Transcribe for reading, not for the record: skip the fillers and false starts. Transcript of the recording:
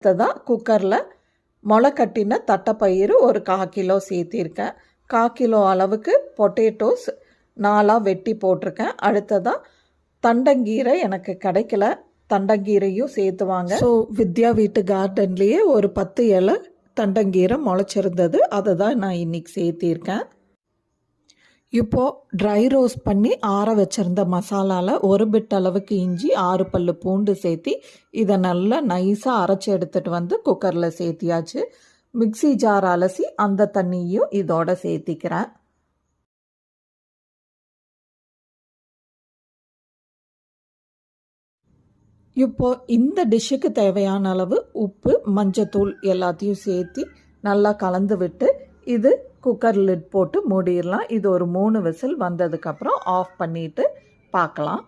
அடுத்ததாக குக்கரில் முளை கட்டின தட்டைப்பயிறு ஒரு 1/4 கிலோ சேர்த்திருக்கேன். 1/4 கிலோ அளவுக்கு பொட்டேட்டோஸ் 4ஆக வெட்டி போட்டிருக்கேன். அடுத்ததாக தண்டங்கீரை எனக்கு கிடைக்கல, தண்டங்கீரையும் சேர்த்துவாங்க. ஸோ வித்யா வீட்டு கார்டன்லேயே ஒரு 10 இலை தண்டங்கீரை முளைச்சிருந்தது, அதை தான் நான் இன்றைக்கி சேர்த்திருக்கேன். இப்போது ட்ரை ரோஸ்ட் பண்ணி ஆற வச்சுருந்த மசாலாவில் ஒரு பிட் அளவுக்கு இஞ்சி 6 பல்லு பூண்டு சேர்த்தி இதை நல்லா நைஸாக அரைச்சி எடுத்துகிட்டு வந்து குக்கரில் சேர்த்தியாச்சு. மிக்சி ஜார் அலசி அந்த தண்ணியும் இதோட சேர்த்திக்கிறேன். இப்போது இந்த டிஷ்ஷுக்கு தேவையான அளவு உப்பு, மஞ்சத்தூள் எல்லாத்தையும் சேர்த்தி நல்லா கலந்து விட்டு இது குக்கர் லிட் போட்டு மூடிடலாம். இது ஒரு 3 விசில் வந்ததுக்கப்புறம் ஆஃப் பண்ணிவிட்டு பார்க்கலாம்.